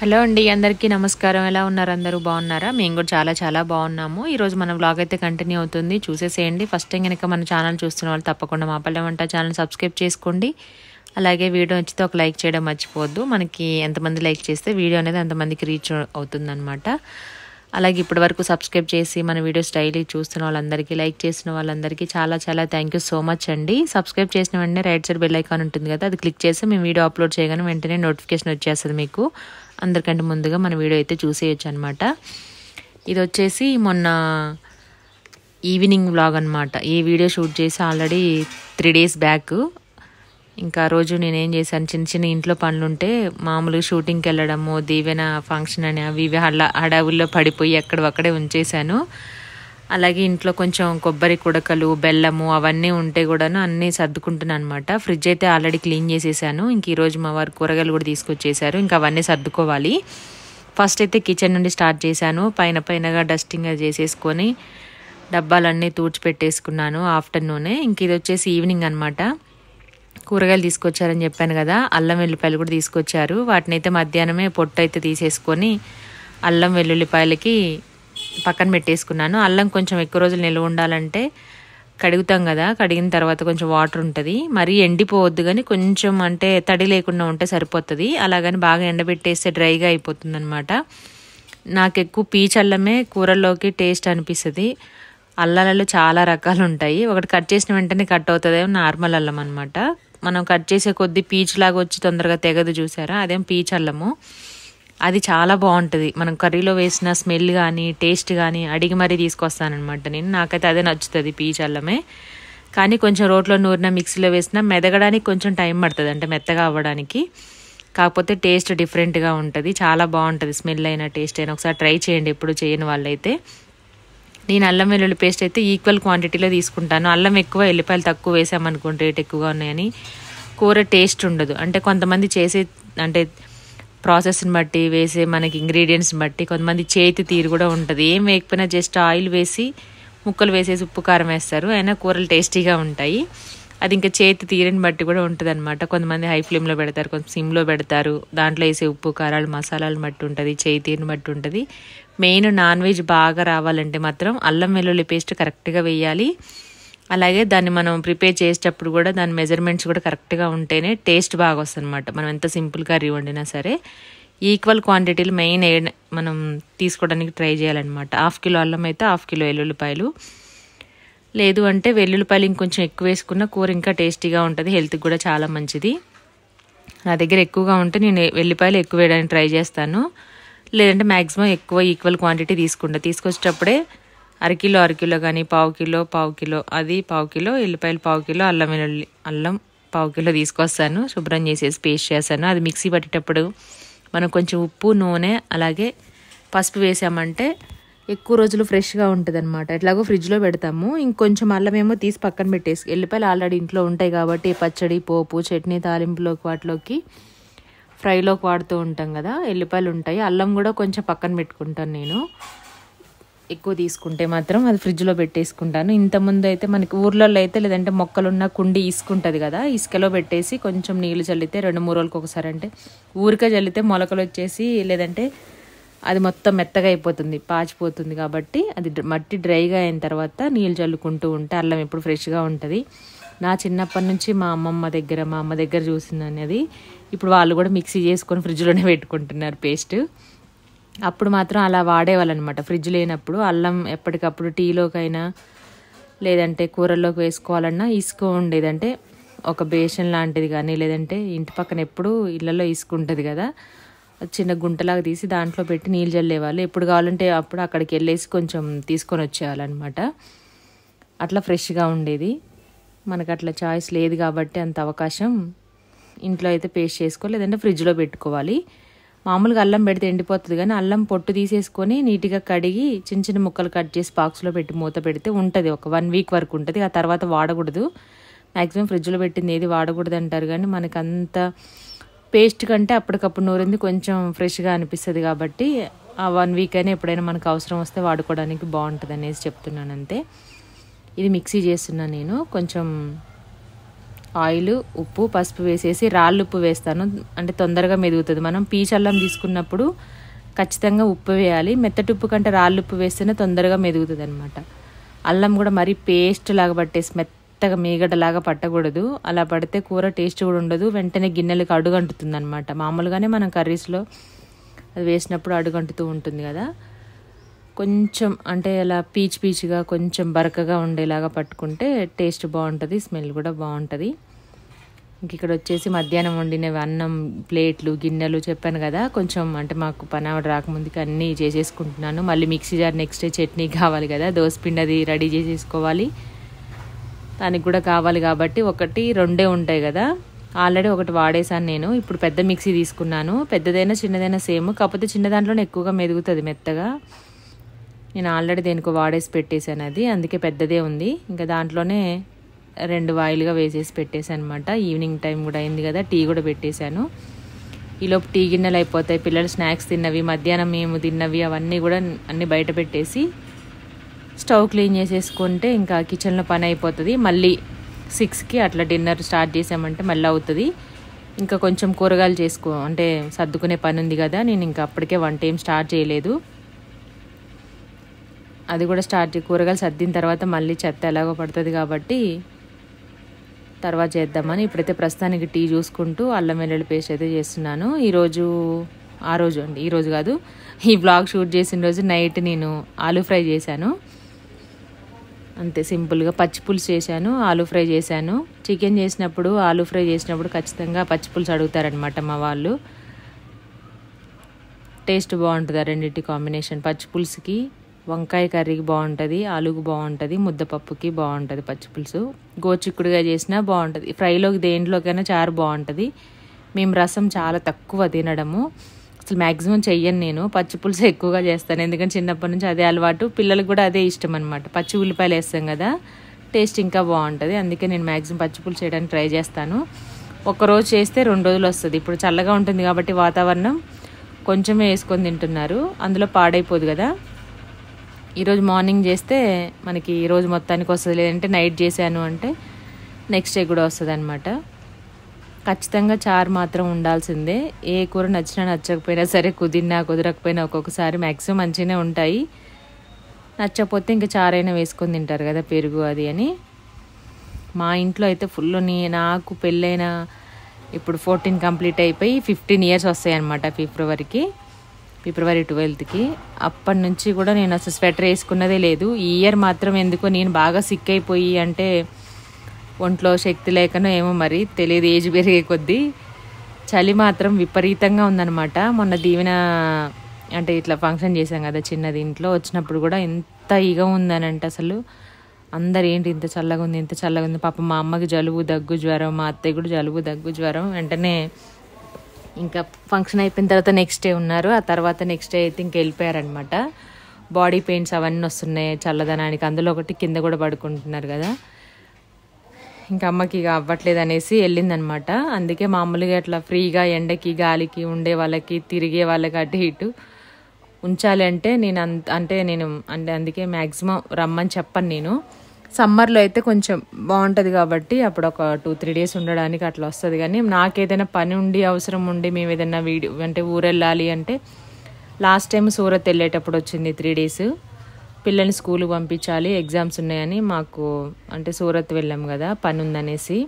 Hello అండి, అందరికీ నమస్కారం. ఎలా ఉన్నారు? అందరూ బాగున్నారా? మేము కూడా చాలా చాలా బాగున్నాము. ఈరోజు మన వ్లాగ్ అయితే కంటిన్యూ అవుతుంది, చూసేసేయండి. ఫస్ట్ టైం కనుక మన ఛానల్ చూస్తున్న వాళ్ళు తప్పకుండా మా పల్లె వంట ఛానల్ సబ్స్క్రైబ్ చేసుకోండి. అలాగే వీడియో నచ్చితే ఒక లైక్ చేయడం మర్చిపోవద్దు. మనకి ఎంతమంది లైక్ చేస్తే వీడియో అనేది అంతమందికి రీచ్ అవుతుందన్నమాట. అలాగే ఇప్పటి వరకు సబ్స్క్రైబ్ చేసి మన వీడియోస్ డైలీ చూస్తున్న వాళ్ళందరికీ, లైక్ చేసిన వాళ్ళందరికీ చాలా చాలా థ్యాంక్ యూ సో మచ్ అండి. సబ్స్క్రైబ్ చేసిన వెంటనే రైట్ సైడ్ బెల్ ఐకాన్ ఉంటుంది కదా, అది క్లిక్ చేస్తే మేము వీడియో అప్లోడ్ చేయగానే వెంటనే నోటిఫికేషన్ వచ్చేస్తుంది మీకు. అందరికంటే ముందుగా మన వీడియో అయితే చూసేయచ్చు అనమాట. ఇది వచ్చేసి మొన్న ఈవినింగ్ వ్లాగ్ అనమాట. ఈ వీడియో షూట్ చేసి ఆల్రెడీ 3 days బ్యాక్. ఇంకా రోజు నేనేం చేశాను, చిన్న చిన్న ఇంట్లో పనులు ఉంటే మామూలుగా షూటింగ్కి వెళ్ళడము, దీవెన ఫంక్షన్ అని అవి ఇవి హడావుల్లో పడిపోయి ఎక్కడక్కడే ఉంచేశాను. అలాగే ఇంట్లో కొంచెం కొబ్బరి కుడకలు, బెల్లము అవన్నీ ఉంటే కూడాను అన్నీ సర్దుకుంటున్నాను అనమాట. ఫ్రిడ్జ్ అయితే ఆల్రెడీ క్లీన్ చేసేసాను. ఇంక ఈరోజు మా వారు కూరగాయలు కూడా తీసుకొచ్చేసారు, ఇంకా అవన్నీ సర్దుకోవాలి. ఫస్ట్ అయితే కిచెన్ నుండి స్టార్ట్ చేశాను. పైనగా డస్టింగ్ చేసేసుకొని డబ్బాలన్నీ తుడిచిపెట్టేసుకున్నాను ఆఫ్టర్నూనే. ఇంక ఇది వచ్చేసి ఈవినింగ్ అనమాట. కూరగాయలు తీసుకొచ్చారని చెప్పాను కదా, అల్లం వెల్లుల్లిపాయలు కూడా తీసుకొచ్చారు. వాటిని అయితే మధ్యాహ్నమే పొట్టు అయితే తీసేసుకొని అల్లం వెల్లుల్లిపాయలకి పక్కన పెట్టేసుకున్నాను. అల్లం కొంచెం ఎక్కువ రోజులు నిల్వ ఉండాలంటే కడుగుతాం కదా, కడిగిన తర్వాత కొంచెం వాటర్ ఉంటుంది, మరీ ఎండిపోవద్దు కానీ కొంచెం అంటే తడి లేకుండా ఉంటే సరిపోతుంది. అలాగని బాగా ఎండబెట్టేస్తే డ్రైగా అయిపోతుంది అనమాట. నాకు ఎక్కువ పీచ్ అల్లమే కూరల్లోకి టేస్ట్ అనిపిస్తుంది. అల్లాలలో చాలా రకాలు ఉంటాయి. ఒకటి కట్ చేసిన వెంటనే కట్ అవుతుంది, నార్మల్ అల్లం అనమాట. మనం కట్ చేసే కొద్దీ పీచ్ లాగా వచ్చి తొందరగా తెగదు, చూసారా? అదేం పీచ్ అల్లము. అది చాలా బాగుంటుంది. మనం కర్రీలో వేసిన స్మెల్ కానీ టేస్ట్ కానీ అడిగి మరీ తీసుకొస్తానమాట నేను. నాకైతే అదే నచ్చుతుంది, పీచ్ అల్లమే. కానీ కొంచెం రోట్లో నూరిన మిక్సీలో వేసినా మెదగడానికి కొంచెం టైం పడుతుంది, అంటే మెత్తగా అవ్వడానికి. కాకపోతే టేస్ట్ డిఫరెంట్గా ఉంటుంది, చాలా బాగుంటుంది. స్మెల్ అయినా టేస్ట్ అయినా ఒకసారి ట్రై చేయండి, ఎప్పుడు చేయని వాళ్ళైతే. నేను అల్లం వెల్లుల్లి పేస్ట్ అయితే ఈక్వల్ క్వాంటిటీలో తీసుకుంటాను. అల్లం ఎక్కువ, ఎల్లిపాయలు తక్కువ వేసామనుకోండి, రేట్ ఎక్కువగా ఉన్నాయని కూర టేస్ట్ ఉండదు. అంటే కొంతమంది చేసే అంటే ప్రాసెస్ని బట్టి, వేసే మనకి ఇంగ్రీడియంట్స్ని బట్టి కొంతమంది చేతి తీరు కూడా ఉంటుంది. ఏం వేయకపోయినా జస్ట్ ఆయిల్ వేసి ముక్కలు వేసేసి ఉప్పు కారం వేస్తారు, అయినా కూరలు టేస్టీగా ఉంటాయి. అది ఇంకా చేతి తీరుని బట్టి కూడా ఉంటుంది అనమాట. కొంతమంది హై ఫ్లేమ్లో పెడతారు, కొంచెం సిమ్లో పెడతారు. దాంట్లో వేసే ఉప్పు కారాలు మసాలాలు బట్టి ఉంటుంది, చేతి తీరుని బట్టి ఉంటుంది. మెయిన్ నాన్ వెజ్ బాగా రావాలంటే మాత్రం అల్లం వెల్లుల్లి పేస్ట్ కరెక్ట్గా వేయాలి. అలాగే దాన్ని మనం ప్రిపేర్ చేసేటప్పుడు కూడా దాని మెజర్మెంట్స్ కూడా కరెక్ట్గా ఉంటేనే టేస్ట్ బాగా వస్తుంది అనమాట. మనం ఎంత సింపుల్ కర్రీ వండినా సరే ఈక్వల్ క్వాంటిటీలు మెయిన్ మనం తీసుకోవడానికి ట్రై చేయాలన్నమాట. 1/2 kilo అల్లం అయితే 1/2 kilo వెల్లుల్లిపాయలు, లేదు అంటే వెల్లుల్లిపాయలు ఇంకొంచెం ఎక్కువ వేసుకున్న కూర ఇంకా టేస్టీగా ఉంటుంది, హెల్త్కి కూడా చాలా మంచిది. నా దగ్గర ఎక్కువగా ఉంటే నేను వెల్లిపాయలు ఎక్కువ వేయడానికి ట్రై చేస్తాను, లేదంటే మ్యాక్సిమం ఎక్కువ ఈక్వల్ క్వాంటిటీ తీసుకొచ్చేటప్పుడే 1/2 kilo కానీ 1/4 kilo అది 1/4 kilo, ఎల్లిపాయలు 1/4 kilo, అల్లం 1/4 kilo తీసుకొస్తాను. శుభ్రం చేసేసి పేస్ట్ చేస్తాను. అది మిక్సీ పట్టేటప్పుడు మనం కొంచెం ఉప్పు, నూనె అలాగే పసుపు వేసామంటే ఎక్కువ రోజులు ఫ్రెష్గా ఉంటుంది అనమాట. ఎట్లాగో ఫ్రిడ్జ్లో పెడతాము. ఇంకొంచెం అల్లం ఏమో తీసి పక్కన పెట్టేసి, ఎల్లిపాయలు ఆల్రెడీ ఇంట్లో ఉంటాయి కాబట్టి పచ్చడి, పోపు, చట్నీ, తాలింపులోకి వాటిలోకి ఫ్రైలోకి వాడుతూ ఉంటాం కదా, ఎల్లిపాయలు ఉంటాయి. అల్లం కూడా కొంచెం పక్కన పెట్టుకుంటాను నేను. ఎక్కువ తీసుకుంటే మాత్రం అది ఫ్రిడ్జ్లో పెట్టేసుకుంటాను. ఇంతకుముందు అయితే మనకి ఊర్లలో అయితే లేదంటే మొక్కలున్న కుండి ఇసుక ఉంటుంది కదా, ఇసుకలో పెట్టేసి కొంచెం నీళ్ళు చల్లితే 2-3 రోజులకు ఒకసారి, అంటే ఊరికే చల్లితే మొలకలు వచ్చేసి లేదంటే అది మొత్తం మెత్తగా అయిపోతుంది, పాచిపోతుంది. కాబట్టి అది మట్టి డ్రైగా అయిన తర్వాత నీళ్ళు చల్లుకుంటూ ఉంటే అల్లం ఎప్పుడు ఫ్రెష్గా ఉంటుంది. నా చిన్నప్పటి నుంచి మా అమ్మ దగ్గర చూసిందని అది. ఇప్పుడు వాళ్ళు కూడా మిక్సీ చేసుకొని ఫ్రిడ్జ్లోనే పెట్టుకుంటున్నారు పేస్ట్. అప్పుడు మాత్రం అలా వాడేవాళ్ళనమాట. ఫ్రిడ్జ్ లేనప్పుడు అల్లం ఎప్పటికప్పుడు టీలోకైనా లేదంటే కూరల్లోకి వేసుకోవాలన్నా ఇసుక ఉండేది. అంటే ఒక బేషన్ లాంటిది కానీ, లేదంటే ఇంటి పక్కన ఎప్పుడు ఇళ్ళల్లో ఇసుక ఉంటుంది కదా, చిన్న గుంటలాగా తీసి దాంట్లో పెట్టి నీళ్ళు చల్లేవాళ్ళు. ఎప్పుడు కావాలంటే అప్పుడు అక్కడికి వెళ్ళేసి కొంచెం తీసుకొని వచ్చేవాళ్ళనమాట. అట్లా ఫ్రెష్గా ఉండేది. మనకు అట్లా చాయిస్ లేదు కాబట్టి అంత అవకాశం, ఇంట్లో అయితే పేస్ట్ చేసుకోవాలి, లేదంటే ఫ్రిడ్జ్లో పెట్టుకోవాలి. మామూలుగా అల్లం పెడితే ఎండిపోతుంది కానీ అల్లం పొట్టు తీసేసుకొని నీట్గా కడిగి చిన్న చిన్న ముక్కలు కట్ చేసి బాక్స్లో పెట్టి మూత పెడితే ఉంటుంది, ఒక 1 week వరకు ఉంటుంది. ఆ తర్వాత వాడకూడదు. మ్యాక్సిమం ఫ్రిడ్జ్లో పెట్టింది ఏది వాడకూడదు అంటారు, కానీ మనకు అంత పేస్ట్ కంటే అప్పటికప్పుడు నూరింది కొంచెం ఫ్రెష్గా అనిపిస్తుంది కాబట్టి ఆ 1 week అయినా ఎప్పుడైనా మనకు అవసరం వస్తే వాడుకోవడానికి బాగుంటుంది అనేసి చెప్తున్నాను అంతే. ఇది మిక్సీ చేస్తున్నాను నేను. కొంచెం ఆయిల్, ఉప్పు, పసుపు వేసేసి రాళ్ళుప్పు వేస్తాను, అంటే తొందరగా మెదుగుతుంది. మనం పీచు అల్లం తీసుకున్నప్పుడు ఖచ్చితంగా ఉప్పు వేయాలి. మెత్తటి ఉప్పు కంటే రాళ్ళుప్పు వేస్తేనే తొందరగా మెదుగుతుంది అనమాట. అల్లం కూడా మరీ పేస్ట్ లాగా పట్టేసి మెత్తగా మీగడలాగా పట్టకూడదు. అలా పడితే కూర టేస్ట్ కూడా ఉండదు, వెంటనే గిన్నెలకు అడుగంటుతుంది అనమాట. మామూలుగానే మనం కర్రీస్లో అది వేసినప్పుడు అడుగంటుతూ ఉంటుంది కదా. కొంచెం అంటే అలా పీచుగా కొంచెం బరకగా ఉండేలాగా పట్టుకుంటే టేస్ట్ బాగుంటుంది, స్మెల్ కూడా బాగుంటుంది. ఇంక ఇక్కడ వచ్చేసి మధ్యాహ్నం వండినవి అన్నం ప్లేట్లు, గిన్నెలు చెప్పాను కదా. కొంచెం అంటే మాకు పని ఆవిడ రాకముందుకి అన్నీ చేసేసుకుంటున్నాను. మళ్ళీ mixie jar next day chutney కావాలి కదా, దోసపిండి అది రెడీ చేసేసుకోవాలి. దానికి కూడా కావాలి కాబట్టి 1-2 ఉంటాయి కదా. ఆల్రెడీ ఒకటి వాడేసాను నేను. ఇప్పుడు పెద్ద మిక్సీ తీసుకున్నాను. పెద్దదైనా చిన్నదైనా సేమ్, కాకపోతే చిన్న దాంట్లోనే ఎక్కువగా మెదుగుతుంది మెత్తగా. నేను ఆల్రెడీ దేనికో వాడేసి పెట్టేశాను అది, అందుకే పెద్దదే ఉంది. ఇంకా దాంట్లోనే 2 వాయిలుగా వేసేసి పెట్టేశాను అనమాట. ఈవినింగ్ టైం కూడా అయింది కదా, టీ కూడా పెట్టేశాను. ఈలోపు టీ గిన్నెలు అయిపోతాయి. పిల్లలు స్నాక్స్ తిన్నవి, మధ్యాహ్నం మేము తిన్నవి అవన్నీ కూడా అన్నీ బయట పెట్టేసి స్టవ్ క్లీన్ చేసేసుకుంటే ఇంకా కిచెన్లో పని అయిపోతుంది. మళ్ళీ 6కి అట్లా డిన్నర్ స్టార్ట్ చేసామంటే మళ్ళీ అవుతుంది. ఇంకా కొంచెం కూరగాయలు అంటే సర్దుకునే పని ఉంది కదా. నేను ఇంకా అప్పటికే వంట ఏం స్టార్ట్ చేయలేదు. అది కూడా కూరగాయలు సర్దిన తర్వాత మళ్ళీ చెత్త ఎలాగో పడుతుంది కాబట్టి తర్వాత చేద్దామని ఇప్పుడైతే ప్రస్తుతానికి టీ చూసుకుంటూ అల్లం వెల్లుల్లి పేస్ట్ అయితే చేస్తున్నాను. ఈరోజు కాదు, ఈ బ్లాగ్ షూట్ చేసిన రోజు నైట్ నేను ఆలూ ఫ్రై చేశాను. అంతే సింపుల్గా పచ్చిపులుసు చేశాను, ఆలూ ఫ్రై చేశాను. చికెన్ చేసినప్పుడు, ఆలూ ఫ్రై చేసినప్పుడు ఖచ్చితంగా పచ్చిపులుసు అడుగుతారనమాట మా వాళ్ళు. టేస్ట్ బాగుంటుంది ఆ రెండింటి కాంబినేషన్. పచ్చిపులుసుకి వంకాయ కర్రీకి బాగుంటుంది, ఆలుగు బాగుంటుంది, ముద్దపప్పుకి బాగుంటుంది పచ్చిపులుసు. గోచిక్కుడుగా చేసినా బాగుంటుంది. ఫ్రైలోకి దేంట్లోకైనా చారు బాగుంటుంది. మేము రసం చాలా తక్కువ తినడము, అసలు మ్యాక్సిమం చెయ్యను నేను. పచ్చిపులుసు ఎక్కువగా చేస్తాను, ఎందుకంటే చిన్నప్పటి నుంచి అదే అలవాటు. పిల్లలకు కూడా అదే ఇష్టం అనమాట. పచ్చి ఉల్లిపాయలు వేస్తాం కదా, టేస్ట్ ఇంకా బాగుంటుంది. అందుకే నేను మ్యాక్సిమం పచ్చిపులుసు చేయడానికి ట్రై చేస్తాను. ఒక్కరోజు చేస్తే 2 రోజులు వస్తుంది. ఇప్పుడు చల్లగా ఉంటుంది కాబట్టి వాతావరణం కొంచెమే వేసుకొని తింటున్నారు, అందులో పాడైపోదు కదా. ఈరోజు మార్నింగ్ చేస్తే మనకి ఈరోజు మొత్తానికి వస్తుంది, లేదంటే నైట్ చేశాను అంటే నెక్స్ట్ డే కూడా వస్తుంది అనమాట. ఖచ్చితంగా చారు మాత్రం ఉండాల్సిందే. ఏ కూర నచ్చినా నచ్చకపోయినా సరే, కుదరకపోయినా ఒక్కొక్కసారి మ్యాక్సిమం మంచిగానే ఉంటాయి. నచ్చకపోతే ఇంకా చారైనా వేసుకొని తింటారు కదా, పెరుగు అది అని. మా ఇంట్లో అయితే ఫుల్ నాకు పెళ్ళైన ఇప్పుడు 14 కంప్లీట్ అయిపోయి 15 ఇయర్స్ వస్తాయి అనమాట ఫిబ్రవరి 12కి. అప్పటి నుంచి కూడా నేను అసలు స్వెటర్ వేసుకున్నదే లేదు. ఈ ఇయర్ మాత్రం ఎందుకో నేను బాగా సిక్ అయిపోయి, అంటే ఒంట్లో శక్తి లేకనో ఏమో మరి తెలియదు, ఏజ్ పెరిగే కొద్దీ చలి మాత్రం విపరీతంగా ఉందన్నమాట. మొన్న దీవెన అంటే ఇట్లా ఫంక్షన్ చేశాం కదా చిన్నది, ఇంట్లో వచ్చినప్పుడు కూడా ఎంత ఇగా ఉందని అంటే అసలు అందరు ఏంటి ఇంత చల్లగా ఉంది. పాప మా అమ్మకి జలుబు, దగ్గు, జ్వరం, మా అత్తయ్య కూడా జలుబు, దగ్గు, జ్వరం. వెంటనే ఇంకా ఫంక్షన్ అయిపోయిన తర్వాత నెక్స్ట్ డే ఉన్నారు. ఆ తర్వాత నెక్స్ట్ డే అయితే ఇంక వెళ్ళిపోయారనమాట. బాడీ పెయిన్స్ అవన్నీ వస్తున్నాయి చల్లదనానికి, అందులో ఒకటి కింద కూడా పడుకుంటున్నారు కదా. ఇంకా అమ్మకి ఇక అవ్వట్లేదు అనేసి వెళ్ళిందనమాట. అందుకే మామూలుగా అట్లా ఫ్రీగా ఎండకి గాలికి ఉండే వాళ్ళకి, తిరిగే వాళ్ళకి అటు ఇటు ఉంచాలి అంటే నేను అందుకే మ్యాక్సిమం రమ్మని చెప్పను నేను. సమ్మర్లో అయితే కొంచెం బాగుంటుంది కాబట్టి అప్పుడు ఒక 2-3 డేస్ ఉండడానికి అట్లా వస్తుంది. కానీ నాకేదైనా పని ఉండి అవసరం ఉండి మేము ఏదైనా అంటే ఊరు వెళ్ళాలి అంటే, లాస్ట్ టైం సూరత్ వెళ్ళేటప్పుడు వచ్చింది 3 డేస్. పిల్లల్ని స్కూల్కి పంపించాలి, ఎగ్జామ్స్ ఉన్నాయని మాకు అంటే సూరత్ వెళ్ళాం కదా, పని ఉందనేసి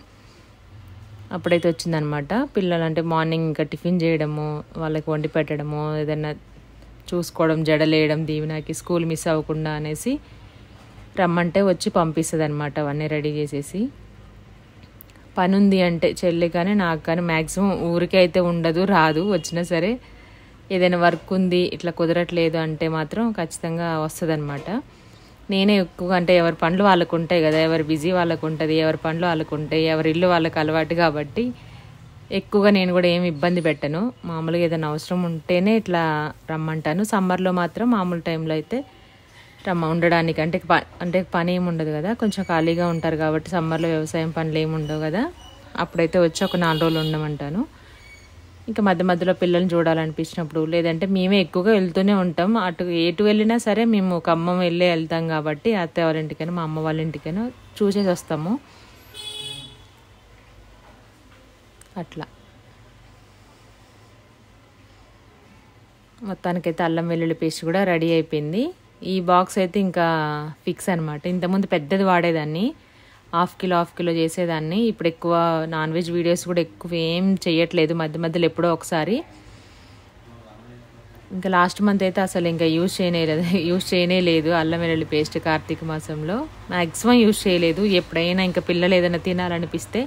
అప్పుడైతే వచ్చిందనమాట. పిల్లలు అంటే మార్నింగ్ ఇంకా టిఫిన్ చేయడము, వాళ్ళకి వండి పెట్టడము, ఏదైనా చూసుకోవడం, జడలేయడం, దీవెనకి స్కూల్ మిస్ అవ్వకుండా అనేసి రమ్మంటే వచ్చి పంపిస్తుంది అనమాట. అవన్నీ రెడీ చేసేసి. పని ఉంది అంటే చెల్లి కానీ నాకు కానీ మ్యాక్సిమం ఊరికే అయితే ఉండదు, రాదు. వచ్చినా సరే ఏదైనా వర్క్ ఉంది ఇట్లా కుదరట్లేదు అంటే మాత్రం ఖచ్చితంగా వస్తుంది అనమాట. నేనే ఎక్కువగా అంటే ఎవరి పనులు వాళ్ళకు ఉంటాయి కదా, ఎవరి బిజీ వాళ్ళకు ఉంటుంది, ఎవరి పనులు వాళ్ళకు ఉంటాయి, ఎవరి ఇల్లు వాళ్ళకి అలవాటు కాబట్టి ఎక్కువగా నేను కూడా ఏమి ఇబ్బంది పెట్టను. మామూలుగా ఏదైనా అవసరం ఉంటేనే ఇట్లా రమ్మంటాను. సమ్మర్లో మాత్రం మామూలు టైంలో అయితే ఉండడానికి అంటే పని ఏమి ఉండదు కదా, కొంచెం ఖాళీగా ఉంటారు కాబట్టి సమ్మర్లో వ్యవసాయం పనులు ఏమి ఉండవు కదా, అప్పుడైతే వచ్చి ఒక 4 రోజులు ఉండమంటాను. ఇంకా మధ్య మధ్యలో పిల్లల్ని చూడాలనిపించినప్పుడు, లేదంటే మేమే ఎక్కువగా వెళ్తూనే ఉంటాం. ఎటు వెళ్ళినా సరే మేము ఒక ఖమ్మం వెళ్తాం కాబట్టి అత్తయ్య వాళ్ళ ఇంటికైనా మా అమ్మ వాళ్ళ ఇంటికైనా చూసేసి వస్తాము. అట్లా మొత్తానికైతే అల్లం వెల్లుల్లి పేస్ట్ కూడా రెడీ అయిపోయింది. ఈ బాక్స్ అయితే ఇంకా ఫిక్స్ అనమాట. ఇంతకుముందు పెద్దది వాడేదాన్ని, హాఫ్ కిలో చేసేదాన్ని. ఇప్పుడు ఎక్కువ నాన్ వెజ్ వీడియోస్ కూడా ఎక్కువ ఏం చేయట్లేదు, మధ్య మధ్యలో ఎప్పుడో ఒకసారి. ఇంకా లాస్ట్ మంత్ అయితే అసలు ఇంకా యూజ్ చేయనే లేదు అల్లం వెల్లుల్లి పేస్ట్. కార్తీక మాసంలో మ్యాక్సిమం యూజ్ చేయలేదు. ఎప్పుడైనా ఇంకా పిల్లలు ఏదైనా తినాలనిపిస్తే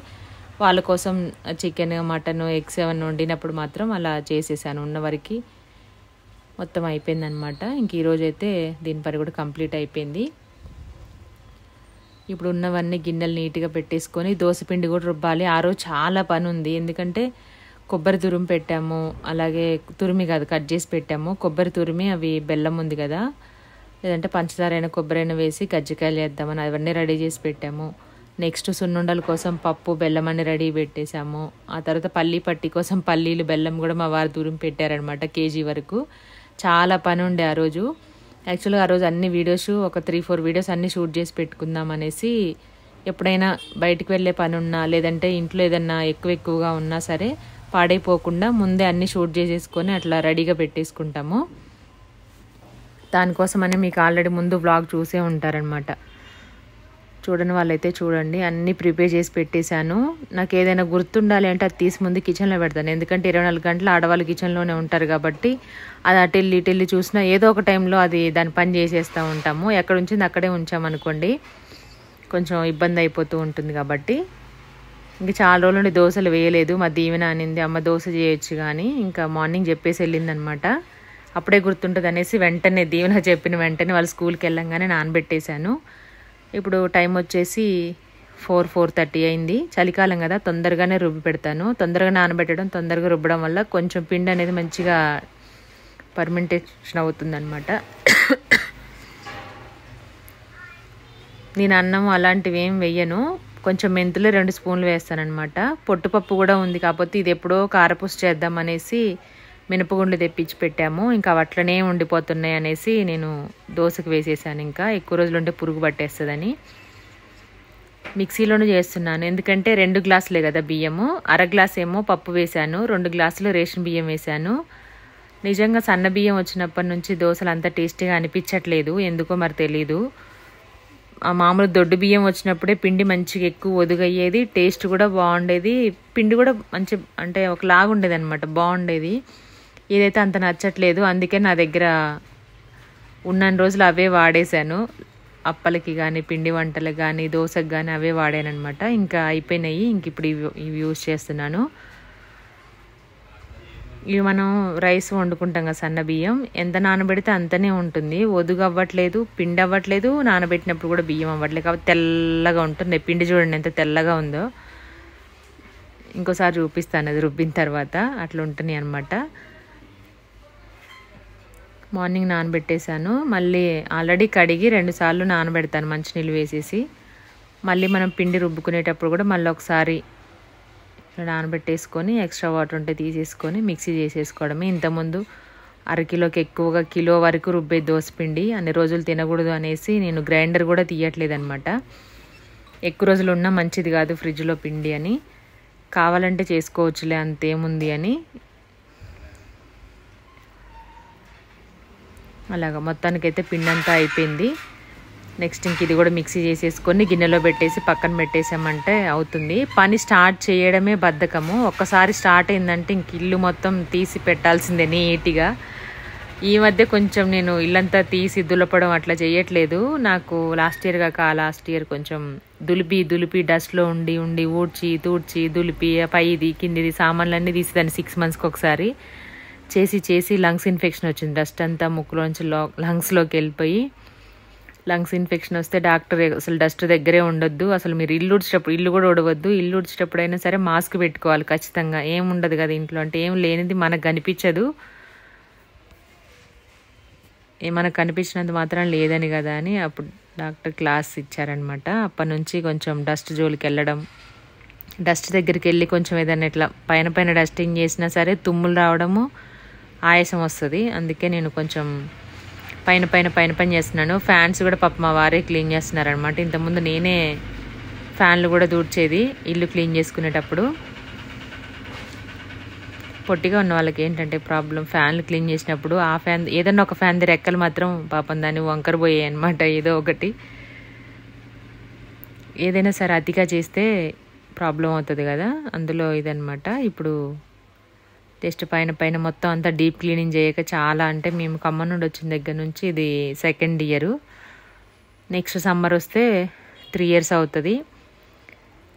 వాళ్ళ కోసం చికెన్, మటన్, ఎగ్స్ ఏమైనా వండినప్పుడు మాత్రం అలా చేసేసాను. ఉన్న వరకు మొత్తం అయిపోయిందనమాట. ఇంక ఈరోజు అయితే దీని పని కూడా కంప్లీట్ అయిపోయింది. ఇప్పుడు ఉన్నవన్నీ గిన్నెలు నీట్గా పెట్టేసుకొని దోసపిండి కూడా రుబ్బాలి. ఆ రోజు చాలా పని ఉంది, ఎందుకంటే కొబ్బరి తురుము పెట్టాము, అలాగే తురిమి కాదు కట్ చేసి పెట్టాము. కొబ్బరి తురిమి అవి బెల్లం ఉంది కదా, లేదంటే పంచదార అయినా కొబ్బరి అయినా వేసి కజ్జికాయలు వేద్దామని అవన్నీ రెడీ చేసి పెట్టాము. నెక్స్ట్ సున్నుండల కోసం పప్పు బెల్లం అన్ని రెడీ పెట్టేశాము. ఆ తర్వాత పల్లీ పట్టి కోసం పల్లీలు బెల్లం కూడా మా వారు తురిమి పెట్టారనమాట, కేజీ వరకు. చాలా పని ఉండే ఆ రోజు. యాక్చువల్గా ఆ రోజు అన్ని వీడియోస్ ఒక 3-4 వీడియోస్ అన్నీ షూట్ చేసి పెట్టుకుందాం అనేసి, ఎప్పుడైనా బయటికి వెళ్ళే పని ఉన్నా లేదంటే ఇంట్లో ఏదన్నా ఎక్కువగా ఉన్నా సరే పాడైపోకుండా ముందే అన్నీ షూట్ చేసేసుకొని అట్లా రెడీగా పెట్టేసుకుంటాము. దానికోసమని మీకు ఆల్రెడీ ముందు వ్లాగ్ చూసే ఉంటారనమాట. చూడని వాళ్ళైతే చూడండి, అన్నీ ప్రిపేర్ చేసి పెట్టేశాను. నాకు ఏదైనా గుర్తుండాలి అంటే అది తీసి ముందు కిచెన్లో పెడతాను, ఎందుకంటే 24 గంటలు ఆడవాళ్ళు కిచెన్లోనే ఉంటారు కాబట్టి అది అటెళ్ళి చూసినా ఏదో ఒక టైంలో అది దాని పని చేసేస్తూ ఉంటాము. ఎక్కడ ఉంచింది అక్కడే ఉంచామనుకోండి కొంచెం ఇబ్బంది అయిపోతూ ఉంటుంది. కాబట్టి ఇంక చాలా రోజుల నుండి దోశలు వేయలేదు. మా దీవెన అనింది, అమ్మ దోశ చేయొచ్చు కానీ, ఇంకా మార్నింగ్ చెప్పేసి వెళ్ళిందనమాట. అప్పుడే గుర్తుంటుంది అనేసి వెంటనే దీవెన చెప్పిన వెంటనే వాళ్ళు స్కూల్కి వెళ్ళంగానే నానబెట్టేశాను. ఇప్పుడు టైం వచ్చేసి 4:30 అయింది. చలికాలం కదా, తొందరగానే రుబ్బి పెడతాను. తొందరగా నానబెట్టడం, తొందరగా రుబ్బడం వల్ల కొంచెం పిండి అనేది మంచిగా పర్మెంటేషన్ అవుతుందన్నమాట. నేను అన్నం అలాంటివి ఏం వెయ్యను, కొంచెం మెంతులు 2 స్పూన్లు వేస్తానమాట. పొట్టుపప్పు కూడా ఉంది, కాకపోతే ఇది ఎప్పుడో కారపూస చేద్దాం అనేసి మినపగుండ్లు తెప్పించి పెట్టాము. ఇంకా అట్లనే ఉండిపోతున్నాయి అనేసి నేను దోశకు వేసేసాను. ఇంకా ఎక్కువ రోజులు ఉంటే పురుగు పట్టేస్తుందని మిక్సీలోనే చేస్తున్నాను. ఎందుకంటే 2 గ్లాసులే కదా బియ్యము, అర గ్లాస్ ఏమో పప్పు వేశాను, 2 గ్లాసులు రేషన్ బియ్యం వేశాను. నిజంగా సన్న బియ్యం వచ్చినప్పటి నుంచి దోశలు అంత టేస్టీగా అనిపించట్లేదు, ఎందుకో మరి తెలీదు. ఆ మామూలు దొడ్డు బియ్యం వచ్చినప్పుడే పిండి మంచిగా ఎక్కువ ఒదుగయ్యేది, టేస్ట్ కూడా బాగుండేది, పిండి కూడా మంచి అంటే ఒకలాగా ఉండేది అనమాట, బాగుండేది. ఇదైతే అంత నచ్చట్లేదు, అందుకే నా దగ్గర ఉన్న రోజులు అవే వాడేశాను. అప్పలకి కానీ పిండి వంటలకు కానీ దోశకు కానీ అవే వాడానమాట. ఇంకా అయిపోయినాయి, ఇంక ఇప్పుడు ఇవి యూజ్ చేస్తున్నాను. ఇవి మనం రైస్ వండుకుంటాం కదా సన్న బియ్యం, ఎంత నానబెడితే అంతనే ఉంటుంది, ఒదుగు అవ్వట్లేదు, పిండి అవ్వట్లేదు, నానబెట్టినప్పుడు కూడా బియ్యం అవ్వట్లేదు, కాబట్టి తెల్లగా ఉంటుంది. పిండి చూడండి ఎంత తెల్లగా ఉందో, ఇంకోసారి చూపిస్తాను అది రుబ్బిన తర్వాత. అట్లా ఉంటున్నాయి అనమాట. మార్నింగ్ నానబెట్టేశాను, మళ్ళీ ఆల్రెడీ కడిగి 2 సార్లు నానబెడతాను మంచినీళ్ళు వేసేసి. మళ్ళీ మనం పిండి రుబ్బుకునేటప్పుడు కూడా మళ్ళీ ఒకసారి నానబెట్టేసుకొని ఎక్స్ట్రా వాటర్ ఉంటే తీసేసుకొని మిక్సీ చేసేసుకోవడమే. ఇంతకుముందు అరకిలోకి ఎక్కువగా కిలో వరకు రుబ్బే దోసపిండి, అన్ని రోజులు తినకూడదు అనేసి నేను గ్రైండర్ కూడా తీయట్లేదు అనమాట. ఎక్కువ రోజులు ఉన్నా మంచిది కాదు ఫ్రిడ్జ్లో పిండి అని, కావాలంటే చేసుకోవచ్చులే అంతేముంది అని అలాగా. మొత్తానికైతే పిండి అంతా అయిపోయింది. నెక్స్ట్ ఇంక ఇది కూడా మిక్సీ చేసేసుకొని గిన్నెలో పెట్టేసి పక్కన పెట్టేసామంటే అవుతుంది. పని స్టార్ట్ చేయడమే బద్ధకము, ఒక్కసారి స్టార్ట్ అయిందంటే ఇంక ఇల్లు మొత్తం తీసి పెట్టాల్సిందే నీట్గా. ఈ మధ్య కొంచెం నేను ఇల్లంతా తీసి దులపడం అట్లా చేయట్లేదు. నాకు లాస్ట్ ఇయర్ కొంచెం దులిపి డస్ట్లో ఉండి ఊడ్చి తూడ్చి దులిపి పైది కిందిది సామాన్లన్నీ తీసేదాన్ని 6 monthsకి ఒకసారి. చేసి లంగ్స్ ఇన్ఫెక్షన్ వచ్చింది, డస్ట్ అంతా ముక్కులోంచి లంగ్స్లోకి వెళ్ళిపోయి లంగ్స్ ఇన్ఫెక్షన్ వస్తే డాక్టర్ అసలు డస్ట్ దగ్గరే ఉండొద్దు, అసలు మీరు ఇల్లు కూడా ఉడవద్దు, ఇల్లు ఉడిచేటప్పుడు అయినా సరే మాస్క్ పెట్టుకోవాలి ఖచ్చితంగా, ఏం ఉండదు కదా ఇంట్లో అంటే, ఏం లేనిది మనకు కనిపించదు, మనకు కనిపించినంత మాత్రం లేదని కదా అని అప్పుడు డాక్టర్ క్లాస్ ఇచ్చారనమాట. అప్పటి నుంచి కొంచెం డస్ట్ జోలికి వెళ్ళడం, డస్ట్ దగ్గరికి వెళ్ళి కొంచెం ఏదైనా ఇట్లా పైన డస్టింగ్ చేసినా సరే తుమ్ములు రావడము, ఆయాసం వస్తుంది. అందుకే నేను కొంచెం పైన చేస్తున్నాను. ఫ్యాన్స్ కూడా పాప మా వారే క్లీన్ చేస్తున్నారనమాట. ఇంతకుముందు నేనే ఫ్యాన్లు కూడా దూడ్చేది ఇల్లు క్లీన్ చేసుకునేటప్పుడు. పొట్టిగా ఉన్న వాళ్ళకి ఏంటంటే ప్రాబ్లం, ఫ్యాన్లు క్లీన్ చేసినప్పుడు ఆ ఫ్యాన్ ఏదన్నా ఒక ఫ్యాన్ రెక్కలు మాత్రం పాపం దాన్ని వంకర పోయాయి అనమాట. ఏదో ఒకటి ఏదైనా సరే అతిగా చేస్తే ప్రాబ్లం అవుతుంది కదా, అందులో ఇదనమాట. ఇప్పుడు జస్ట్ పైన మొత్తం అంతా డీప్ క్లీనింగ్ చేయక చాలా, అంటే మేము ఖమ్మం నుండి వచ్చిన దగ్గర నుంచి ఇది 2nd ఇయర్. నెక్స్ట్ సమ్మర్ వస్తే 3 years అవుతుంది.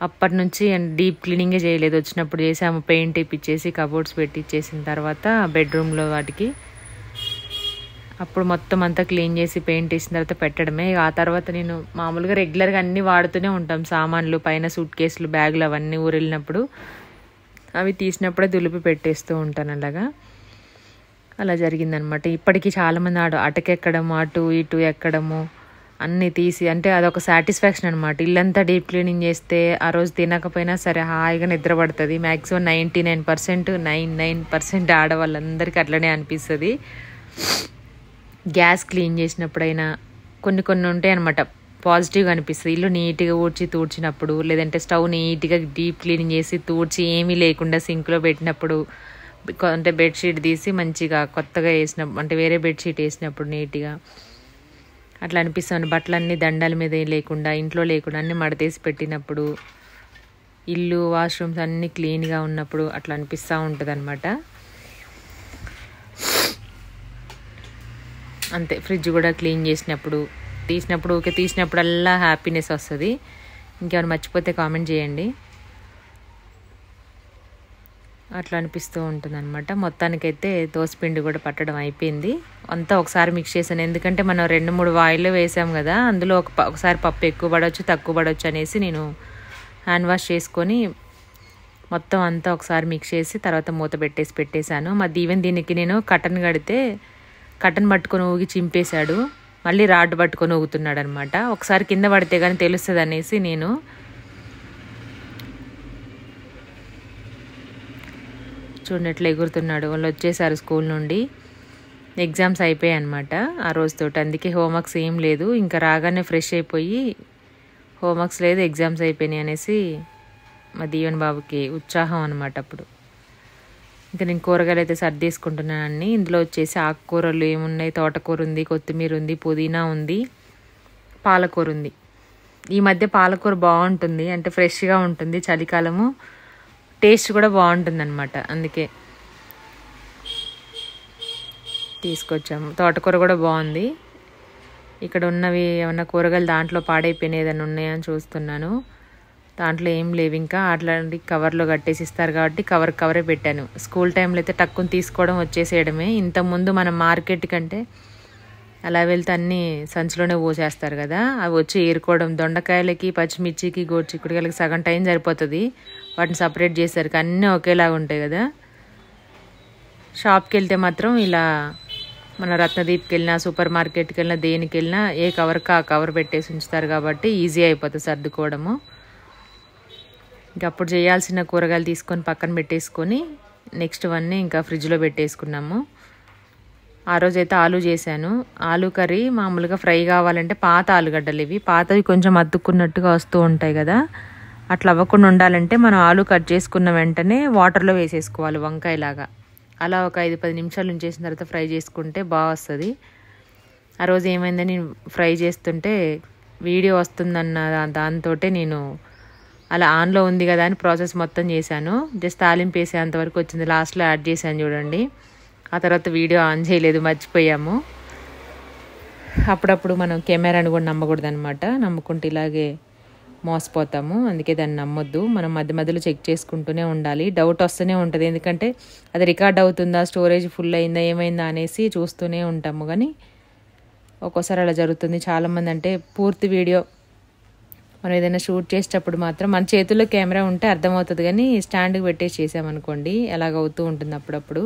అప్పటి నుంచి డీప్ క్లీనింగే చేయలేదు. వచ్చినప్పుడు చేసాము, పెయింట్ ఇప్పించేసి కబోర్డ్స్ పెట్టి ఇచ్చేసిన తర్వాత బెడ్రూమ్లో వాటికి అప్పుడు మొత్తం అంతా క్లీన్ చేసి పెయింట్ వేసిన తర్వాత పెట్టడమే. ఆ తర్వాత నేను మామూలుగా రెగ్యులర్గా అన్నీ వాడుతూనే ఉంటాం సామాన్లు, పైన సూట్ కేసులు, బ్యాగులు అవన్నీ ఊరెళ్ళినప్పుడు అవి తీసినప్పుడే దులిపి పెట్టేస్తూ ఉంటాను. అలా జరిగిందనమాట. ఇప్పటికీ చాలామంది అటకెక్కడము, అటు ఇటు ఎక్కడము అన్నీ తీసి, అంటే అదొక సాటిస్ఫాక్షన్ అనమాట. ఇల్లంతా డీప్ క్లీనింగ్ చేస్తే ఆ రోజు తినకపోయినా సరే హాయిగా నిద్ర పడుతుంది. మ్యాక్సిమం 99% ఆడవాళ్ళందరికీ అట్లనే అనిపిస్తుంది. గ్యాస్ క్లీన్ చేసినప్పుడైనా కొన్ని ఉంటాయి అనమాట, పాజిటివ్గా అనిపిస్తుంది. ఇల్లు నీట్గా తూడ్చినప్పుడు, లేదంటే స్టవ్ నీట్గా డీప్ క్లీనింగ్ చేసి తూడ్చి ఏమీ లేకుండా సింక్లో పెట్టినప్పుడు, అంటే బెడ్షీట్ తీసి మంచిగా కొత్తగా వేసినప్పుడు, అంటే వేరే బెడ్షీట్ వేసినప్పుడు నీట్గా అట్లా అనిపిస్తుంది. బట్టలన్నీ దండాల మీద లేకుండా, ఇంట్లో లేకుండా అన్నీ మడతేసి పెట్టినప్పుడు, ఇల్లు వాష్రూమ్స్ అన్నీ క్లీన్గా ఉన్నప్పుడు అట్లా అనిపిస్తూ ఉంటుంది అనమాట. అంతే, ఫ్రిడ్జ్ కూడా క్లీన్ చేసినప్పుడు, తీసినప్పుడల్లా హ్యాపీనెస్ వస్తుంది. ఇంకేమైనా మర్చిపోతే కామెంట్ చేయండి. అట్లా అనిపిస్తూ ఉంటుంది అనమాట. మొత్తానికైతే దోసపిండి కూడా పట్టడం అయిపోయింది. అంతా ఒకసారి మిక్స్ చేశాను, ఎందుకంటే మనం 2-3 వాయిల్లో వేసాం కదా, అందులో ఒకసారి పప్పు ఎక్కువ పడవచ్చు తక్కువ పడవచ్చు అనేసి నేను హ్యాండ్ వాష్ చేసుకొని మొత్తం అంతా ఒకసారి మిక్స్ చేసి తర్వాత మూత పెట్టేశాను. దీనికి నేను కటన్ కడితే కటన్ పట్టుకొని ఊగి చింపేశాడు, మళ్ళీ రాడ్ పట్టుకొని ఊగుతున్నాడు అనమాట. ఒకసారి కింద పడితే కానీ తెలుస్తుంది అనేసి నేను చూడనట్లు ఎగురుతున్నాడు. వాళ్ళు వచ్చేసారు స్కూల్ నుండి, ఎగ్జామ్స్ అయిపోయాయి అనమాట ఆ రోజుతో. అందుకే హోంవర్క్స్ ఏం లేదు, ఇంకా రాగానే ఫ్రెష్ అయిపోయి హోంవర్క్స్ లేదు ఎగ్జామ్స్ అయిపోయినాయి అనేసి మా దీవెన్ బాబుకి ఉత్సాహం అనమాట. అప్పుడు ఇంకా నేను కూరగాయలు అయితే సర్దేసుకుంటున్నాను అన్నీ. ఇందులో వచ్చేసి ఆకుకూరలు ఏమున్నాయి, తోటకూర ఉంది, కొత్తిమీర ఉంది, పుదీనా ఉంది, పాలకూర ఉంది. ఈ మధ్య పాలకూర బాగుంటుంది, అంటే ఫ్రెష్గా ఉంటుంది, చలికాలము టేస్ట్ కూడా బాగుంటుంది అనమాట, అందుకే తీసుకొచ్చాము. తోటకూర కూడా బాగుంది. ఇక్కడ ఉన్నవి ఏమన్నా కూరగాయలు దాంట్లో పాడైపోయినాయి ఏదైనా ఉన్నాయని చూస్తున్నాను, దాంట్లో ఏం లేవు. ఇంకా అట్లాంటి కవర్లో కట్టేసి ఇస్తారు కాబట్టి కవరే పెట్టాను. స్కూల్ టైంలో అయితే టక్కుని తీసుకోవడం వచ్చేసేయడమే. ఇంతకుముందు మనం మార్కెట్ కంటే అలా వెళ్తే అన్నీ సంచిలోనే పోసేస్తారు కదా, అవి వచ్చి ఏరుకోవడం. దొండకాయలకి, పచ్చిమిర్చికి, గోరుచిక్కుడుకాయలకి సగం టైం సరిపోతుంది, వాటిని సపరేట్ చేసేసరికి అన్నీ ఒకేలాగా ఉంటాయి కదా. షాప్కి వెళ్తే మాత్రం ఇలా మన రత్నదీప్కి వెళ్ళినా, సూపర్ మార్కెట్కి వెళ్ళినా, దేనికి వెళ్ళినా ఏ కవర్కి ఆ కవర్ పెట్టేసి ఉంచుతారు కాబట్టి ఈజీ అయిపోతుంది సర్దుకోవడము. ఇంకా అప్పుడు చేయాల్సిన కూరగాయలు తీసుకొని పక్కన పెట్టేసుకొని నెక్స్ట్ వన్నీ ఇంకా ఫ్రిడ్జ్లో పెట్టేసుకున్నాము. ఆ రోజైతే ఆలు చేశాను. ఆలు కర్రీ మామూలుగా ఫ్రై కావాలంటే పాత ఆలుగడ్డలు, ఇవి పాతవి కొంచెం అతుక్కున్నట్టుగా వస్తూ ఉంటాయి కదా, అట్లా అవ్వకుండా ఉండాలంటే మనం ఆలు కట్ చేసుకున్న వెంటనే వాటర్లో వేసేసుకోవాలి వంకాయలాగా. అలా ఒక 5-10 నిమిషాలు ఉంచేసిన తర్వాత ఫ్రై చేసుకుంటే బాగా వస్తుంది. ఆ రోజు ఏమైందని ఫ్రై చేస్తుంటే వీడియో వస్తుందన్న దాంతో నేను అలా ఆన్లో ఉంది కదా అని ప్రాసెస్ మొత్తం చేశాను. జస్ట్ తాలింపు వేసేంతవరకు వచ్చింది, లాస్ట్లో యాడ్ చేశాను చూడండి. ఆ తర్వాత వీడియో ఆన్ చేయలేదు, మర్చిపోయాము. అప్పుడప్పుడు మనం కెమెరాని కూడా నమ్మకూడదు అనమాట, నమ్ముకుంటే ఇలాగే మోసపోతాము, అందుకే దాన్ని నమ్మొద్దు. మనం మధ్య మధ్యలో చెక్ చేసుకుంటూనే ఉండాలి. డౌట్ వస్తూనే ఉంటుంది, ఎందుకంటే అది రికార్డ్ అవుతుందా, స్టోరేజ్ ఫుల్ అయిందా, ఏమైందా అనేసి చూస్తూనే ఉంటాము. కానీ ఒక్కోసారి అలా జరుగుతుంది. చాలామంది అంటే పూర్తి వీడియో మనం ఏదైనా షూట్ చేసేటప్పుడు మాత్రం మన చేతుల్లో కెమెరా ఉంటే అర్థమవుతుంది, కానీ స్టాండ్కి పెట్టేసి చేసామనుకోండి ఎలాగవుతూ ఉంటుంది అప్పుడప్పుడు.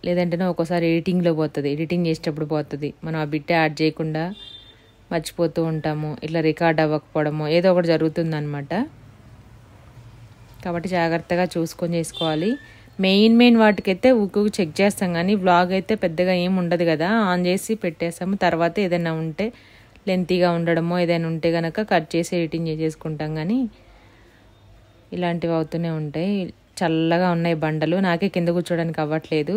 లేదంటేనే ఒక్కోసారి ఎడిటింగ్లో పోతుంది, ఎడిటింగ్ చేసేటప్పుడు పోతుంది, మనం ఆ బిట్ యాడ్ చేయకుండా మర్చిపోతూ ఉంటాము, ఇట్లా రికార్డ్ అవ్వకపోవడము ఏదో ఒకటి జరుగుతుందన్నమాట. కాబట్టి జాగ్రత్తగా చూసుకొని చేసుకోవాలి. మెయిన్ వాటికైతే ఊకు చెక్ చేస్తాం, కానీ వ్లాగ్ అయితే పెద్దగా ఏం ఉండదు కదా, ఆన్ చేసి పెట్టేస్తాము. తర్వాత ఏదైనా ఉంటే లెంతీగా ఉండడమో ఏదైనా ఉంటే కనుక కట్ చేసి ఎడిటింగ్ చేసేసుకుంటాం. కానీ ఇలాంటివి అవుతూనే ఉంటాయి. చల్లగా ఉన్నాయి బండలు. నాకే కింద కూర్చోడానికి అవ్వట్లేదు.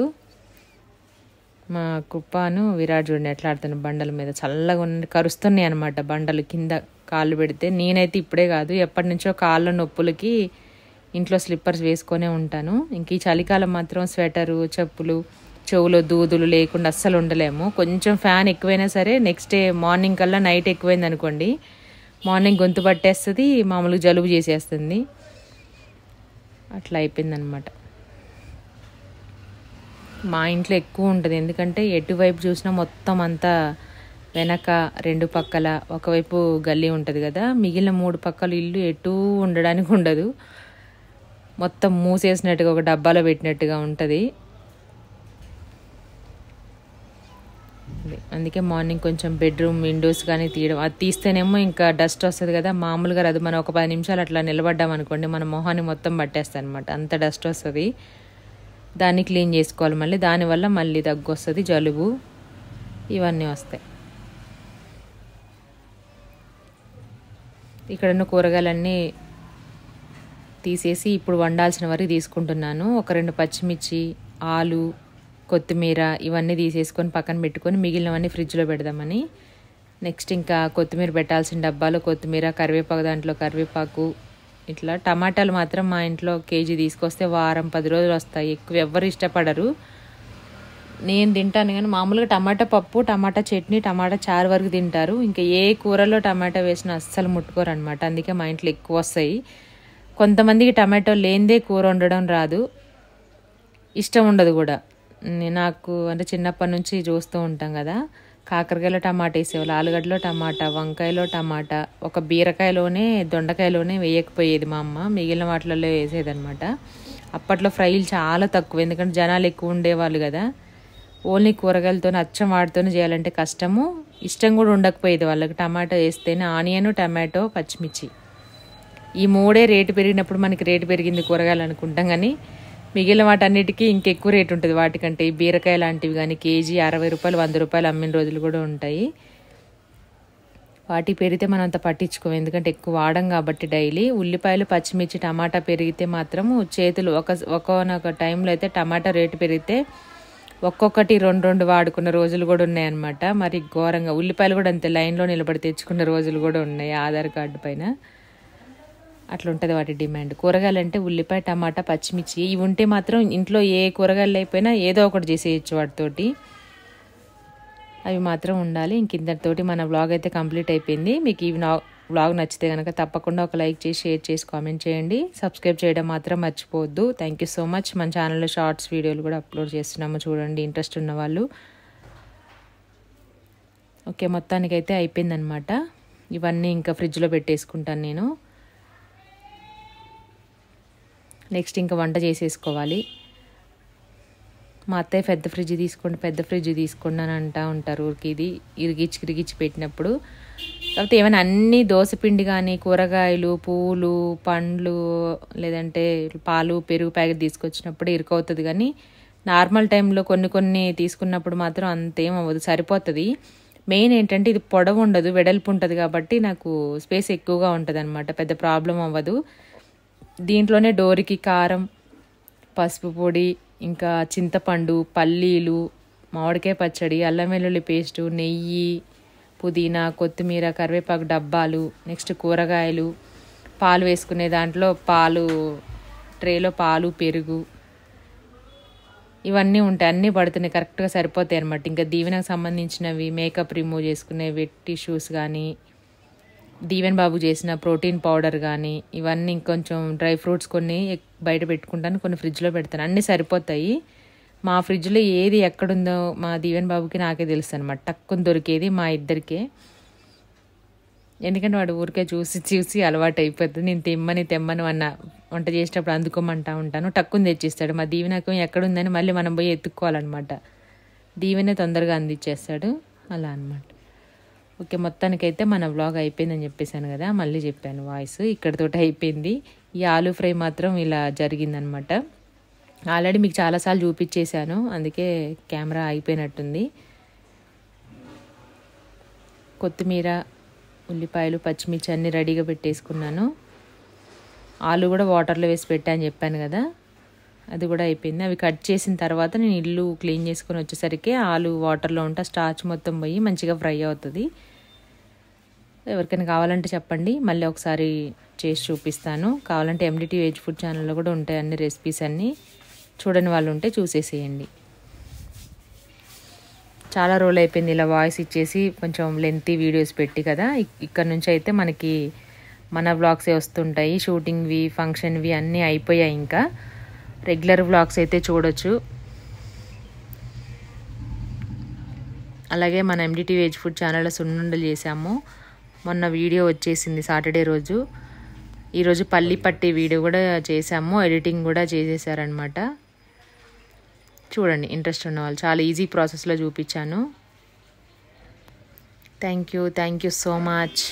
మా కుప్పాను విరాట్ చూడండి ఎట్లా ఆడుతున్నాయి బండల మీద. చల్లగా ఉన్న కరుస్తున్నాయి అనమాట బండలు కింద కాళ్ళు పెడితే. నేనైతే ఇప్పుడే కాదు, ఎప్పటి నుంచో కాళ్ళ నొప్పులకి ఇంట్లో స్లిప్పర్స్ వేసుకొనే ఉంటాను. ఇంక ఈ చలికాలం మాత్రం స్వెటరు, చెప్పులు, చెవులో దూదులు లేకుండా అస్సలు ఉండలేము. కొంచెం ఫ్యాన్ ఎక్కువైనా సరే నెక్స్ట్ డే మార్నింగ్ కల్లా నైట్ ఎక్కువైంది అనుకోండి, మార్నింగ్ గొంతు పట్టేస్తుంది, మామూలుగా జలుబు చేసేస్తుంది. అట్లా అయిపోయిందనమాట. మా ఇంట్లో ఎక్కువ ఉంటుంది, ఎందుకంటే ఎటువైపు చూసినా మొత్తం అంతా వెనక 2 పక్కల ఒకవైపు గల్లీ ఉంటుంది కదా, మిగిలిన 3 పక్కల ఇల్లు ఎటూ ఉండడానికి ఉండదు. మొత్తం మూసేసినట్టుగా ఒక డబ్బాలో పెట్టినట్టుగా ఉంటుంది. అందుకే మార్నింగ్ కొంచెం బెడ్రూమ్ విండోస్ కానీ తీయడం, అది తీస్తేనేమో ఇంకా డస్ట్ వస్తుంది కదా. మామూలుగా రాదు, మనం ఒక 10 నిమిషాలు అట్లా నిలబడ్డాం అనుకోండి మన మొహాన్ని మొత్తం పట్టేస్తుంది అనమాట, అంత డస్ట్ వస్తుంది. దాన్ని క్లీన్ చేసుకోవాలి మళ్ళీ, దానివల్ల మళ్ళీ దగ్గు వస్తుంది, జలుబు ఇవన్నీ వస్తాయి. ఇక్కడున్న కూరగాయలన్నీ తీసేసి ఇప్పుడు వండాల్సిన వరకు తీసుకుంటున్నాను. ఒక 2 పచ్చిమిర్చి, ఆలు, కొత్తిమీర ఇవన్నీ తీసేసుకొని పక్కన పెట్టుకొని మిగిలినవన్నీ ఫ్రిడ్జ్లో పెడదామని. నెక్స్ట్ ఇంకా కొత్తిమీర పెట్టాల్సిన డబ్బాలో కొత్తిమీర, కరివేపాకు దాంట్లో కరివేపాకు, ఇట్లా. టమాటాలు మాత్రం మా ఇంట్లో కేజీ తీసుకొస్తే వారం 10 రోజులు వస్తాయి. ఎక్కువ ఎవ్వరు ఇష్టపడరు, నేను తింటాను కానీ మామూలుగా టమాటా పప్పు, టమాటా చట్నీ, టమాటా చారు వరకు తింటారు. ఇంకా ఏ కూరలో టమాటా వేసినా అస్సలు ముట్టుకోరు అనమాట. అందుకే మా ఇంట్లో ఎక్కువ వస్తాయి. కొంతమందికి టమాటో లేనిదే కూర వండడం రాదు, ఇష్టం ఉండదు కూడా. నాకు అంటే చిన్నప్పటి నుంచి చూస్తూ ఉంటాం కదా, కాకరకాయలో టమాటా వేసేవాళ్ళు, ఆలుగడ్డలో టమాటా, వంకాయలో టమాటా, ఒక బీరకాయలోనే దొండకాయలోనే వేయకపోయేది మా అమ్మ, మిగిలిన వాటిలలో వేసేదనమాట. అప్పట్లో ఫ్రైలు చాలా తక్కువ, ఎందుకంటే జనాలు ఎక్కువ ఉండేవాళ్ళు కదా. ఓన్లీ కూరగాయలతో అచ్చం వాటితోనే చేయాలంటే కష్టము, ఇష్టం కూడా ఉండకపోయేది వాళ్ళకి. టమాటో వేస్తేనే ఆనియన్, టమాటో, పచ్చిమిర్చి ఈ 3 రేటు పెరిగినప్పుడు మనకి రేటు పెరిగింది కూరగాయలు అనుకుంటాం, కానీ మిగిలిన వాటన్నిటికీ ఇంకెక్కువ రేటు ఉంటుంది వాటికంటే. ఈ బీరకాయ లాంటివి కానీ కేజీ 60 రూపాయలు, 100 రూపాయలు అమ్మిన రోజులు కూడా ఉంటాయి. వాటికి పెరిగితే మనం అంత పట్టించుకోము, ఎందుకంటే ఎక్కువ వాడం కాబట్టి డైలీ. ఉల్లిపాయలు, పచ్చిమిర్చి, టమాటా పెరిగితే మాత్రము చేతులు ఒకనొక టైంలో అయితే టమాటా రేటు పెరిగితే ఒక్కొక్కటి 2 వాడుకున్న రోజులు కూడా ఉన్నాయన్నమాట. మరి ఘోరంగా ఉల్లిపాయలు కూడా అంతే, లైన్లో నిలబడి తెచ్చుకున్న రోజులు కూడా ఉన్నాయి ఆధార్ కార్డు పైన. అట్లా ఉంటుంది వాటి డిమాండ్. కూరగాయలు అంటే ఉల్లిపాయ, టమాటా, పచ్చిమిర్చి ఇవి ఉంటే మాత్రం ఇంట్లో ఏ కూరగాయలు అయిపోయినా ఏదో ఒకటి చేసేయచ్చు వాటితోటి, అవి మాత్రం ఉండాలి. ఇంకింతటితోటి మన వ్లాగ్ అయితే కంప్లీట్ అయిపోయింది. మీకు ఈ వ్లాగ్ నచ్చితే కనుక తప్పకుండా ఒక లైక్ చేసి, షేర్ చేసి, కామెంట్ చేయండి. సబ్స్క్రైబ్ చేయడం మాత్రం మర్చిపోవద్దు. Thank you so much. మన ఛానల్లో షార్ట్స్ వీడియోలు కూడా అప్లోడ్ చేస్తున్నాము, చూడండి ఇంట్రెస్ట్ ఉన్న వాళ్ళు. ఓకే, మొత్తానికైతే అయిపోయిందనమాట. ఇవన్నీ ఇంకా ఫ్రిడ్జ్లో పెట్టేసుకుంటాను నేను. నెక్స్ట్ ఇంకా వంట చేసేసుకోవాలి. మా అత్తయ్య పెద్ద ఫ్రిడ్జ్ తీసుకోండి అని అంటూ ఉంటారు ఊరికి. ఇది ఇరిగిచ్చి పెట్టినప్పుడు. కాకపోతే ఏమైనా అన్ని దోసపిండి కానీ, కూరగాయలు, పూలు, పండ్లు, లేదంటే పాలు, పెరుగు ప్యాకెట్ తీసుకొచ్చినప్పుడు ఇరుకవుతుంది. కానీ నార్మల్ టైంలో కొన్ని తీసుకున్నప్పుడు మాత్రం అంతేం అవ్వదు, సరిపోతుంది. మెయిన్ ఏంటంటే ఇది పొడవు ఉండదు, వెడల్పు ఉంటుంది కాబట్టి నాకు స్పేస్ ఎక్కువగా ఉంటుంది అనమాట, పెద్ద ప్రాబ్లం అవ్వదు. దీంట్లోనే డోరికి కారం, పసుపు పొడి, ఇంకా చింతపండు, పల్లీలు, మామిడికాయ పచ్చడి, అల్లం వెల్లుల్లి పేస్టు, నెయ్యి, పుదీనా, కొత్తిమీర, కరివేపాకు డబ్బాలు, నెక్స్ట్ కూరగాయలు, పాలు వేసుకునే దాంట్లో పాలు, ట్రేలో పాలు, పెరుగు ఇవన్నీ ఉంటాయి. అన్నీ పడుతున్నాయి, కరెక్ట్గా సరిపోతాయి అనమాట. ఇంకా దీవెనకు సంబంధించినవి, మేకప్ రిమూవ్ చేసుకునే వెట్ టిష్యూస్ కానీ, దీవెన్ బాబు చేసిన ప్రోటీన్ పౌడర్ కానీ, ఇవన్నీ ఇంకొంచెం డ్రై ఫ్రూట్స్ కొన్ని బయట పెట్టుకుంటాను, కొన్ని ఫ్రిడ్జ్లో పెడతాను. అన్నీ సరిపోతాయి. మా ఫ్రిడ్జ్లో ఏది ఎక్కడుందో మా దీవెన్ బాబుకి నాకే తెలుసు అనమాట, టక్కుని దొరికేది మా ఇద్దరికే. ఎందుకంటే వాడు ఊరికే చూసి అలవాటు అయిపోతుంది. నేను తెమ్మని అన్న వంట చేసేటప్పుడు అందుకోమంటా ఉంటాను, టక్కుని తెచ్చిస్తాడు. మా దీవెనకు ఎక్కడుందని మళ్ళీ మనం పోయి ఎత్తుక్కోవాలన్నమాట, దీవెనే తొందరగా అందించేస్తాడు, అలా అనమాట. ఓకే, మొత్తానికైతే మన వ్లాగ్ అయిపోయిందని చెప్పేశాను కదా, మళ్ళీ చెప్పాను వాయిస్. ఇక్కడితోటి అయిపోయింది. ఈ ఆలూ ఫ్రై మాత్రం ఇలా జరిగిందనమాట. ఆల్రెడీ మీకు చాలాసార్లు చూపించేశాను, అందుకే కెమెరా అయిపోయినట్టుంది. కొత్తిమీర, ఉల్లిపాయలు, పచ్చిమిర్చి అన్నీ రెడీగా పెట్టేసుకున్నాను. ఆలు కూడా వాటర్లో వేసి పెట్టా అని చెప్పాను కదా, అది కూడా అయిపోయింది. అవి కట్ చేసిన తర్వాత నేను ఇల్లు క్లీన్ చేసుకొని వచ్చేసరికి ఆలు వాటర్లో ఉంటే స్టార్చ్ మొత్తం పోయి మంచిగా ఫ్రై అవుతుంది. ఎవరికైనా కావాలంటే చెప్పండి, మళ్ళీ ఒకసారి చేసి చూపిస్తాను. కావాలంటే ఎండిటీ వెజ్ ఫుడ్ ఛానల్లో కూడా ఉంటాయి అన్ని రెసిపీస్ అన్నీ, చూడని వాళ్ళు ఉంటే చూసేసేయండి. చాలా రోజులు అయిపోయింది ఇలా వాయిస్ ఇచ్చేసి కొంచెం లెంతీ వీడియోస్ పెట్టి కదా. ఇక్కడ నుంచి అయితే మనకి మన వ్లాగ్సే వస్తుంటాయి. షూటింగ్వి ఫంక్షన్వి అన్నీ అయిపోయాయి. ఇంకా రెగ్యులర్ వ్లాగ్స్ అయితే చూడొచ్చు. అలాగే మన ఎండిటీ వెజ్ ఫుడ్ ఛానల్లో సున్నుండలు చేసాము. మొన్న వీడియో వచ్చేసింది సాటర్డే రోజు. ఈరోజు పల్లి పట్టి వీడియో కూడా చేసాము, ఎడిటింగ్ కూడా చేసేసారనమాట. చూడండి ఇంట్రెస్ట్ ఉన్న వాళ్ళు, చాలా ఈజీ ప్రాసెస్లో చూపించాను. Thank you so much.